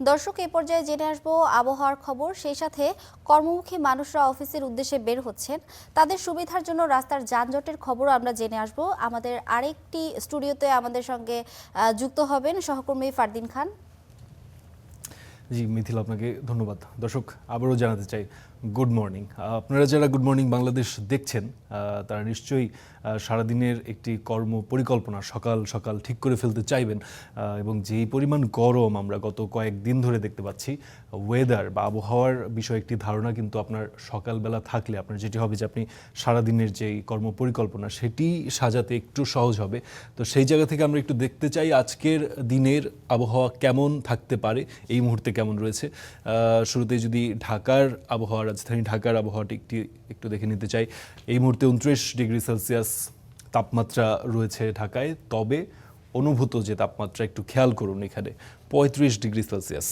দর্শক, এই পর্যায়ে জেনে আসবো আবহাওয়ার খবর। সেই সাথে কর্মমুখী মানুষরা অফিসের উদ্দেশ্যে বের হচ্ছেন, তাদের সুবিধার জন্য রাস্তার যানজটের খবরও আমরা জেনে আসবো। আমাদের আরেকটি স্টুডিওতে আমাদের সঙ্গে যুক্ত হবেন সহকর্মী ফারদিন খান। জি মিথিল, আপনাকে ধন্যবাদ। দর্শক, আবারও জানাতে চাই গুড মর্নিং। আপনারা যারা গুড মর্নিং বাংলাদেশ দেখছেন তারা নিশ্চয়ই সারাদিনের একটি কর্ম পরিকল্পনা সকাল সকাল ঠিক করে ফেলতে চাইবেন, এবং যেই পরিমাণ গরম আমরা গত কয়েকদিন ধরে দেখতে পাচ্ছি, ওয়েদার বা আবহাওয়ার বিষয়ে একটি ধারণা কিন্তু আপনার সকালবেলা থাকলে আপনার যেটি হবে যে আপনি সারাদিনের যেই কর্ম পরিকল্পনা সেটি সাজাতে একটু সহজ হবে। তো সেই জায়গা থেকে আমরা একটু দেখতে চাই আজকের দিনের আবহাওয়া কেমন থাকতে পারে, এই মুহূর্তে কেমন রয়েছে। শুরুতে যদি ঢাকার আবহাওয়া, রাজধানী ঢাকার আবহাওয়াটি একটু দেখে নিতে চাই। এই মুহূর্তে 29 ডিগ্রি সেলসিয়াস তাপমাত্রা রয়েছে ঢাকায়, তবে অনুভূত যে তাপমাত্রা একটু খেয়াল করুন, এখানে 35 ডিগ্রি সেলসিয়াস।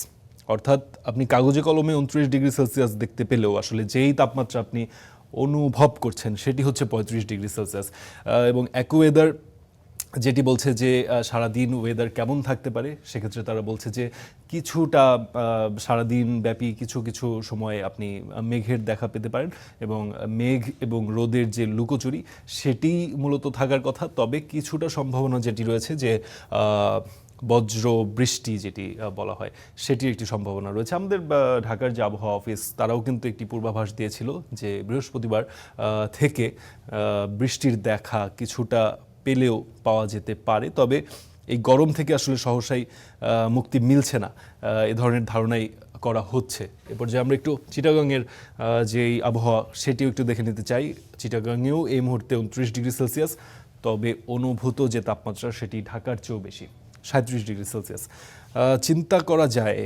অর্থাৎ আপনি কাগজে কলমে 29 ডিগ্রি সেলসিয়াস দেখতে পেলেও আসলে যেই তাপমাত্রা আপনি অনুভব করছেন সেটি হচ্ছে 35 ডিগ্রি সেলসিয়াস। এবং অ্যাকুওয়েদার যেটি বলছে যে সারাদিন ওয়েদার কেমন থাকতে পারে, সেক্ষেত্রে তারা বলছে যে কিছুটা সারাদিন ব্যাপী কিছু কিছু সময়ে আপনি মেঘের দেখা পেতে পারেন, এবং মেঘ এবং রোদের যে লুকোচুরি সেটি মূলত থাকার কথা। তবে কিছুটা সম্ভাবনা যেটি রয়েছে যে বজ্র বৃষ্টি যেটি বলা হয় সেটির একটি সম্ভাবনা রয়েছে। আমাদের ঢাকার যে আবহাওয়া অফিস তারাও কিন্তু একটি পূর্বাভাস দিয়েছিল যে বৃহস্পতিবার থেকে বৃষ্টির দেখা কিছুটা পেলেও পাওয়া যেতে পারে। তবে এই গরম থেকে আসলে সহসাই মুক্তি মিলছে না, এ ধরনের ধারণাই করা হচ্ছে। এরপর যে আমরা একটু চিটাগাংয়ের যেই আবহাওয়া সেটিও একটু দেখে নিতে চাই। চিটাগাংয়েও এই মুহূর্তে 29 ডিগ্রি সেলসিয়াস, তবে অনুভূত যে তাপমাত্রা সেটি ঢাকার চেয়েও বেশি, 37 ডিগ্রি সেলসিয়াস। চিন্তা করা যায়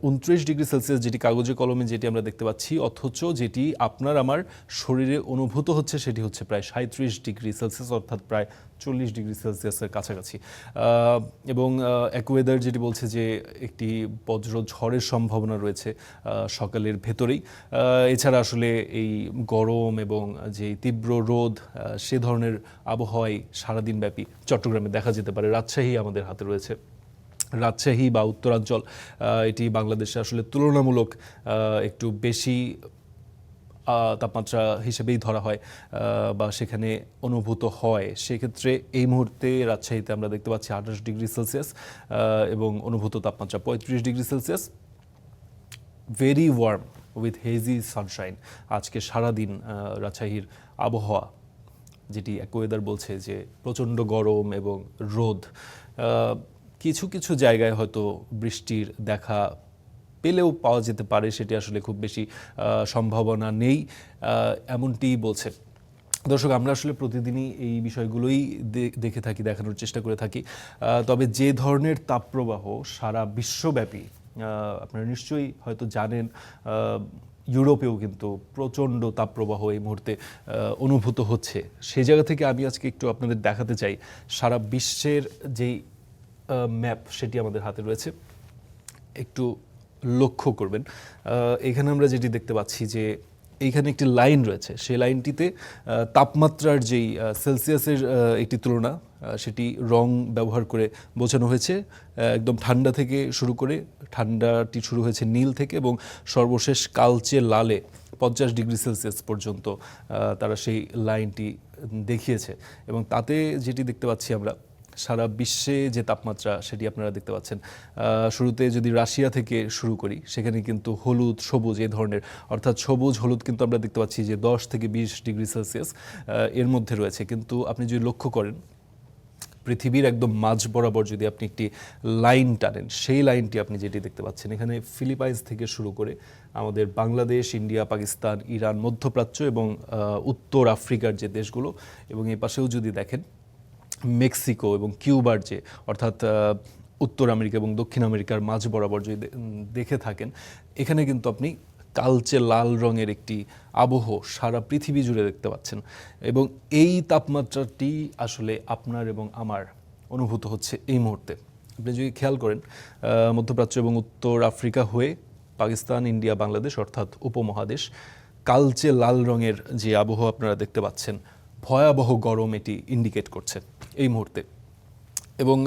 29 ডিগ্রি সেলসিয়াস যেটি কাগজে কলমে যেটি আমরা দেখতে পাচ্ছি, অথচ যেটি আপনার আমার শরীরে অনুভূত হচ্ছে সেটি হচ্ছে প্রায় 37 ডিগ্রি সেলসিয়াস, অর্থাৎ প্রায় 40 ডিগ্রি সেলসিয়াসের কাছাকাছি। এবং অ্যাকুওয়েদার যেটি বলছে যে একটি বজ্র ঝড়ের সম্ভাবনা রয়েছে সকালের ভেতরেই। এছাড়া আসলে এই গরম এবং যে তীব্র রোদ সে ধরনের আবহাওয়াই সারাদিন ব্যাপী চট্টগ্রামে দেখা যেতে পারে। রাজশাহী আমাদের হাতে রয়েছে, রাজশাহী বা উত্তরাঞ্চল এটি বাংলাদেশে আসলে তুলনামূলক একটু বেশি তাপমাত্রা হিসেবেই ধরা হয় বা সেখানে অনুভূত হয়। সেক্ষেত্রে এই মুহূর্তে রাজশাহীতে আমরা দেখতে পাচ্ছি 28 ডিগ্রি সেলসিয়াস এবং অনুভূত তাপমাত্রা 35 degree Celsius. Very warm with hazy Sunshine আজকে সারাদিন রাজশাহীর আবহাওয়া, যেটি অ্যাকুওয়েদার বলছে যে প্রচণ্ড গরম এবং রোদ। কিছু কিছু জায়গায় হয়তো বৃষ্টির দেখা পেলেও পাওয়া যেতে পারে, সেটি আসলে খুব বেশি সম্ভাবনা নেই এমনটি বলছে। দর্শক, আমরা আসলে প্রতিদিনই এই বিষয়গুলোই দেখে থাকি, দেখানোর চেষ্টা করে থাকি। তবে যে ধরনের তাপপ্রবাহ সারা বিশ্বব্যাপী, আপনারা নিশ্চয়ই হয়তো জানেন, ইউরোপেও কিন্তু প্রচণ্ড তাপপ্রবাহ এই মুহূর্তে অনুভূত হচ্ছে। সেই জায়গা থেকে আমি আজকে একটু আপনাদের দেখাতে চাই সারা বিশ্বের যেই ম্যাপ সেটি আমাদের হাতে রয়েছে, একটু লক্ষ্য করবেন। এখানে আমরা যেটি দেখতে পাচ্ছি যে এইখানে একটি লাইন রয়েছে, সেই লাইনটিতে তাপমাত্রার যেই সেলসিয়াসের একটি তুলনা, সেটি রং ব্যবহার করে বোঝানো হয়েছে। একদম ঠান্ডা থেকে শুরু করে, ঠান্ডাটি শুরু হয়েছে নীল থেকে এবং সর্বশেষ কালচে লালে 50 ডিগ্রি সেলসিয়াস পর্যন্ত তারা সেই লাইনটি দেখিয়েছে। এবং তাতে যেটি দেখতে পাচ্ছি আমরা সারা বিশ্বে যে তাপমাত্রা সেটি আপনারা দেখতে পাচ্ছেন। শুরুতে যদি রাশিয়া থেকে শুরু করি, সেখানে কিন্তু হলুদ সবুজ এই ধরনের, অর্থাৎ সবুজ হলুদ কিন্তু আমরা দেখতে পাচ্ছি যে 10 থেকে 20 ডিগ্রি সেলসিয়াস এর মধ্যে রয়েছে। কিন্তু আপনি যদি লক্ষ্য করেন পৃথিবীর একদম মাঝ বরাবর যদি আপনি একটি লাইন টানেন, সেই লাইনটি আপনি যেটি দেখতে পাচ্ছেন এখানে ফিলিপাইন্স থেকে শুরু করে আমাদের বাংলাদেশ, ইন্ডিয়া, পাকিস্তান, ইরান, মধ্যপ্রাচ্য এবং উত্তর আফ্রিকার যে দেশগুলো, এবং এই পাশেও যদি দেখেন মেক্সিকো এবং কিউবার যে, অর্থাৎ উত্তর আমেরিকা এবং দক্ষিণ আমেরিকার মাঝ বরাবর যদি দেখে থাকেন, এখানে কিন্তু আপনি কালচে লাল রঙের একটি আবহ সারা পৃথিবী জুড়ে দেখতে পাচ্ছেন। এবং এই তাপমাত্রাটি আসলে আপনার এবং আমার অনুভূত হচ্ছে এই মুহূর্তে। আপনি যদি খেয়াল করেন, মধ্যপ্রাচ্য এবং উত্তর আফ্রিকা হয়ে পাকিস্তান, ইন্ডিয়া, বাংলাদেশ অর্থাৎ উপমহাদেশ, কালচে লাল রঙের যে আবহাওয়া আপনারা দেখতে পাচ্ছেন, ভয়াবহ গরম এটি ইন্ডিকেট করছে এই মুহূর্তে। এবং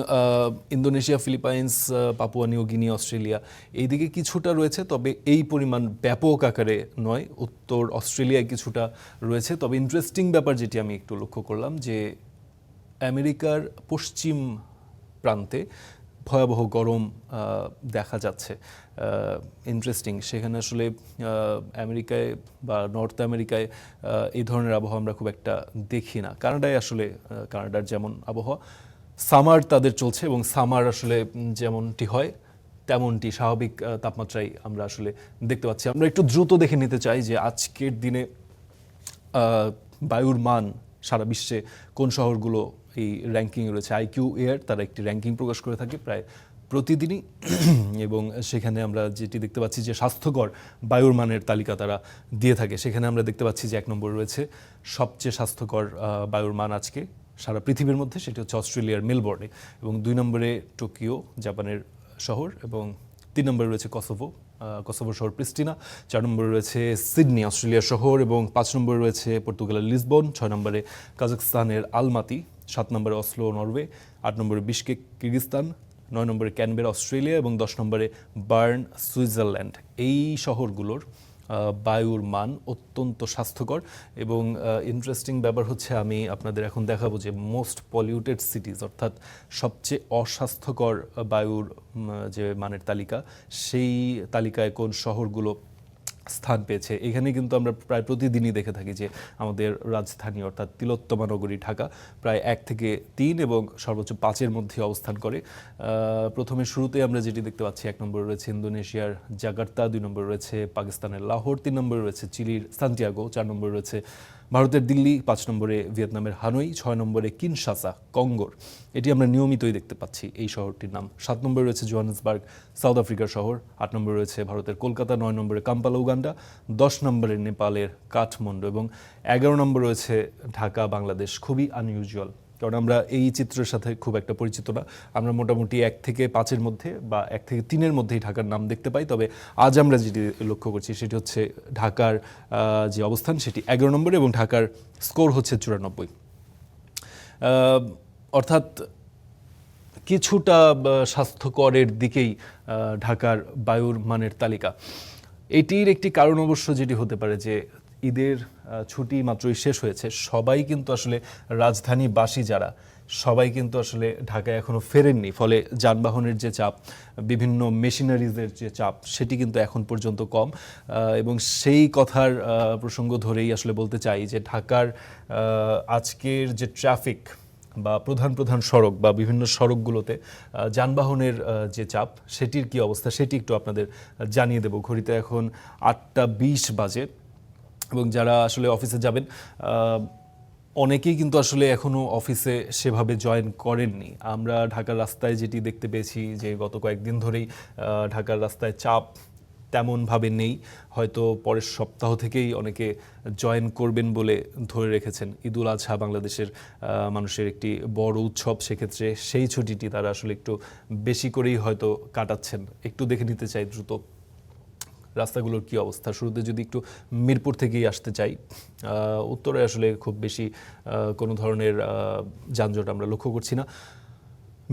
Indonesia, Philippines, Papua New Guinea, Australia এইদিকে কিছুটা রয়েছে, তবে এই পরিমাণ ব্যাপক আকারে নয়। উত্তর অস্ট্রেলিয়ায় কিছুটা রয়েছে। তবে ইন্টারেস্টিং ব্যাপার যেটি আমি একটু লক্ষ্য করলাম যে আমেরিকার পশ্চিম প্রান্তে ভয়াবহ গরম দেখা যাচ্ছে। ইন্টারেস্টিং, সেখানে আসলে আমেরিকায় বা নর্থ আমেরিকায় এই ধরনের আবহাওয়া আমরা খুব একটা দেখি না। কানাডায় আসলে কানাডার যেমন আবহাওয়া, সামার তাদের চলছে এবং সামার আসলে যেমনটি হয় তেমনটি স্বাভাবিক তাপমাত্রায় আমরা আসলে দেখতে পাচ্ছি। আমরা একটু দ্রুত দেখে নিতে চাই যে আজকের দিনে বায়ুর মান সারা বিশ্বে কোন শহরগুলো এই র্যাঙ্কিং রয়েছে। আইকিউ এয়ার তারা একটি র্যাঙ্কিং প্রকাশ করে থাকে প্রায় প্রতিদিনই এবং সেখানে আমরা যেটি দেখতে পাচ্ছি যে স্বাস্থ্যকর বায়ুর মানের তালিকা তারা দিয়ে থাকে। সেখানে আমরা দেখতে পাচ্ছি যে 1 নম্বরে রয়েছে সবচেয়ে স্বাস্থ্যকর বায়ুর মান আজকে সারা পৃথিবীর মধ্যে, সেটি হচ্ছে অস্ট্রেলিয়ার মেলবোর্নে, এবং 2 নম্বরে টোকিও জাপানের শহর, এবং 3 নম্বরে রয়েছে কসোভো শহর প্রিস্টিনা, 4 নম্বরে রয়েছে সিডনি অস্ট্রেলিয়ার শহর, এবং 5 নম্বরে রয়েছে পর্তুগালের লিসবন, 6 নম্বরে কাজাখস্তানের আলমাতি, 7 নম্বরে অসলো নরওয়ে, 8 নম্বরে বিশকেক কিরগিজস্তান, 9 নম্বরে ক্যানবেরা অস্ট্রেলিয়া এবং 10 নম্বরে বার্ন সুইজারল্যান্ড। এই শহরগুলোর বায়ুর মান অত্যন্ত স্বাস্থ্যকর। এবং ইন্টারেস্টিং ব্যাপার হচ্ছে, আমি আপনাদের এখন দেখাবো যে মোস্ট পলিউটেড সিটিজ, অর্থাৎ সবচেয়ে অস্বাস্থ্যকর বায়ুর যে মানের তালিকা, সেই তালিকায় কোন শহরগুলো স্থান পেয়েছে। এখানে কিন্তু আমরা প্রায় প্রতিদিনই দেখে থাকি যে আমাদের রাজধানী অর্থাৎ তিলোত্তমা নগরী ঢাকা প্রায় 1 থেকে 3 এবং সর্বোচ্চ 5-এর মধ্যে অবস্থান করে। প্রথমে শুরুতে আমরা যেটি দেখতে পাচ্ছি, 1 নম্বরে রয়েছে ইন্দোনেশিয়ার জাকার্তা, 2 নম্বরে রয়েছে পাকিস্তানের লাহোর, 3 নম্বরে রয়েছে চিলির সান্তিয়াগো, 4 নম্বরে রয়েছে ভারতের দিল্লি, 5 নম্বরে ভিয়েতনামের হানোই, 6 নম্বরে কিনশাসা কঙ্গোর, এটি আমরা নিয়মিতই দেখতে পাচ্ছি এই শহরটির নাম। 7 নম্বরে রয়েছে জোহান্সবার্গ সাউথ আফ্রিকার শহর, 8 নম্বরে রয়েছে ভারতের কলকাতা, 9 নম্বরে কাম্পালা উগান্ডা, 10 নম্বরে নেপালের কাঠমান্ডু এবং 11 নম্বরে রয়েছে ঢাকা বাংলাদেশ। খুবই আনইউজুয়াল, কারণ আমরা এই চিত্রের সাথে খুব একটা পরিচিত না। আমরা মোটামুটি 1 থেকে 5-এর মধ্যে বা 1 থেকে 3-এর মধ্যেই ঢাকার নাম দেখতে পাই। তবে আজ আমরা যেটি লক্ষ্য করছি সেটি হচ্ছে ঢাকার যে অবস্থান সেটি 11 নম্বরে এবং ঢাকার স্কোর হচ্ছে 94। অর্থাৎ কিছুটা স্বাস্থ্যকরের দিকেই ঢাকার বায়ুর মানের তালিকা। এটির একটি কারণ অবশ্য যেটি হতে পারে যে ঈদের ছুটি মাত্রই শেষ হয়েছে, সবাই কিন্তু আসলে রাজধানীবাসী যারা, সবাই কিন্তু আসলে ঢাকায় এখনও ফেরেননি, ফলে যানবাহনের যে চাপ, বিভিন্ন মেশিনারিজের যে চাপ, সেটি কিন্তু এখন পর্যন্ত কম। এবং সেই কথার প্রসঙ্গ ধরেই আসলে বলতে চাই যে ঢাকার আজকের যে ট্রাফিক বা প্রধান সড়ক বা বিভিন্ন সড়কগুলোতে যানবাহনের যে চাপ, সেটির কি অবস্থা সেটি একটু আপনাদের জানিয়ে দেব। ঘড়িতে এখন 8টা 20 বাজে এবং যারা আসলে অফিসে যাবেন, অনেকেই কিন্তু আসলে এখনও অফিসে সেভাবে জয়েন করেননি। আমরা ঢাকার রাস্তায় যেটি দেখতে পেয়েছি যে গত কয়েকদিন ধরেই ঢাকার রাস্তায় চাপ তেমনভাবে নেই। হয়তো পরের সপ্তাহ থেকেই অনেকে জয়েন করবেন বলে ধরে রেখেছেন। ঈদুল আজহা বাংলাদেশের মানুষের একটি বড় উৎসব, সেক্ষেত্রে সেই ছুটিটি তারা আসলে একটু বেশি করেই হয়তো কাটাচ্ছেন। একটু দেখে নিতে চাই দ্রুত রাস্তাগুলোর কি অবস্থা। শুরুতে যদি একটু মিরপুর থেকেই আসতে চাই, উত্তরে আসলে খুব বেশি কোনো ধরনের যানজট আমরা লক্ষ্য করছি না।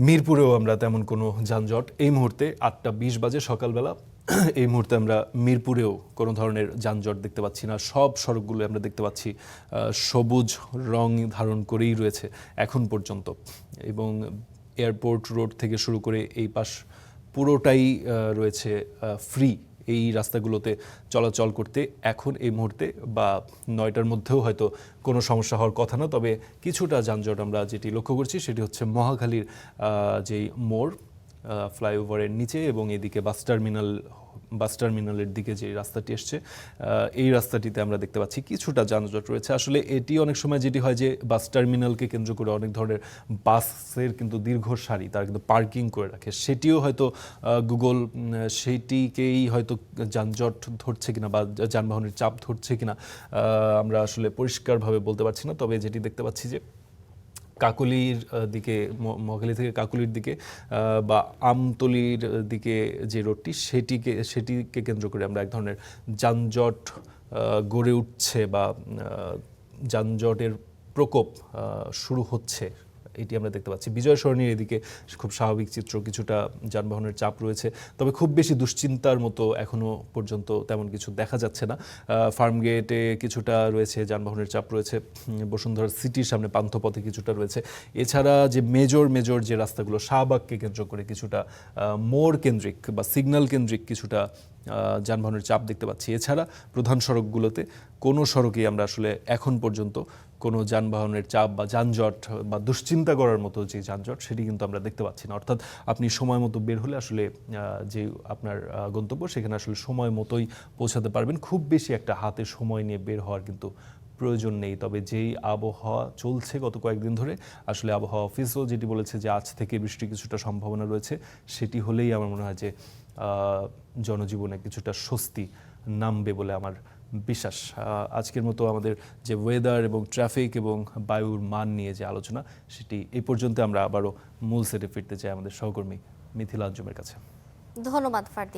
মিরপুরেও আমরা তেমন কোনো যানজট এই মুহূর্তে 8টা 20 বাজে সকালবেলা, এই মুহূর্তে আমরা মিরপুরেও কোনো ধরনের যানজট দেখতে পাচ্ছি না। সব সড়কগুলো আমরা দেখতে পাচ্ছি সবুজ রং ধারণ করেই রয়েছে এখন পর্যন্ত, এবং এয়ারপোর্ট রোড থেকে শুরু করে এই পাশ পুরোটাই রয়েছে ফ্রি। এই রাস্তাগুলোতে চলাচল করতে এখন এই মুহূর্তে বা 9টার মধ্যেও হয়তো কোনো সমস্যা হওয়ার কথা না। তবে কিছুটা যানজট আমরা যেটি লক্ষ্য করছি সেটি হচ্ছে মহাখালীর যেই মোড়, ফ্লাইওভারের নিচে এবং এদিকে বাস টার্মিনালের দিকে যে রাস্তাটি আসছে, এই রাস্তাটিতে আমরা দেখতে পাচ্ছি কিছুটা যানজট রয়েছে। আসলে এটি অনেক সময় যেটি হয় যে বাস টার্মিনালকে কেন্দ্র করে অনেক ধরনের বাসের কিন্তু দীর্ঘ সারি তারা কিন্তু পার্কিং করে রাখে, সেটিও হয়তো গুগল সেইটিকেই হয়তো যানজট ধরছে কিনা বা যানবাহনের চাপ ধরছে কিনা আমরা আসলে পরিষ্কারভাবে বলতে পারছি না। তবে যেটি দেখতে পাচ্ছি যে কাকলির দিকে, মহাখালী থেকে কাকলির দিকে বা আমতলির দিকে যে রোডটি, সেটিকে কেন্দ্র করে আমরা এক ধরনের যানজট গড়ে উঠছে বা যানজটের প্রকোপ শুরু হচ্ছে এটি আমরা দেখতে পাচ্ছি। বিজয় সরণির এদিকে খুব স্বাভাবিক চিত্র, কিছুটা যানবাহনের চাপ রয়েছে, তবে খুব বেশি দুশ্চিন্তার মতো এখনো পর্যন্ত তেমন কিছু দেখা যাচ্ছে না। ফার্মগেটে কিছুটা রয়েছে, যানবাহনের চাপ রয়েছে, বসুন্ধরা সিটির সামনে পান্থপথে কিছুটা রয়েছে। এছাড়া যে মেজর যে রাস্তাগুলো, শাহবাগকে কেন্দ্র করে কিছুটা মোড় কেন্দ্রিক বা সিগন্যাল কেন্দ্রিক কিছুটা যানবাহনের চাপ দেখতে পাচ্ছি। এছাড়া প্রধান সড়কগুলোতে কোনো সড়কেই আমরা আসলে এখন পর্যন্ত কোনো যানবাহনের চাপ বা যানজট বা দুশ্চিন্তা করার মতো যে যানজট, সেটি কিন্তু আমরা দেখতে পাচ্ছি না। অর্থাৎ আপনি সময় মতো বের হলে আসলে যে আপনার গন্তব্য, সেখানে আসলে সময় মতোই পৌঁছাতে পারবেন। খুব বেশি একটা হাতে সময় নিয়ে বের হওয়ার কিন্তু প্রয়োজন নেই। তবে যেই আবহাওয়া চলছে গত কয়েকদিন ধরে, আসলে আবহাওয়া অফিসও যেটি বলেছে যে আজ থেকে বৃষ্টির কিছুটা সম্ভাবনা রয়েছে, সেটি হলেই আমার মনে হয় যে জনজীবনে কিছুটা স্বস্তি নামবে বলে আমার বিশ্বাস। আজকের মতো আমাদের যে ওয়েদার এবং ট্রাফিক এবং বায়ুর মান নিয়ে যে আলোচনা, সেটি এই পর্যন্ত। আমরা আবারও মূল সেটে ফিরতে চাই আমাদের সহকর্মী মিথিলা আঞ্জুমের কাছে। ধন্যবাদ ফারদিন।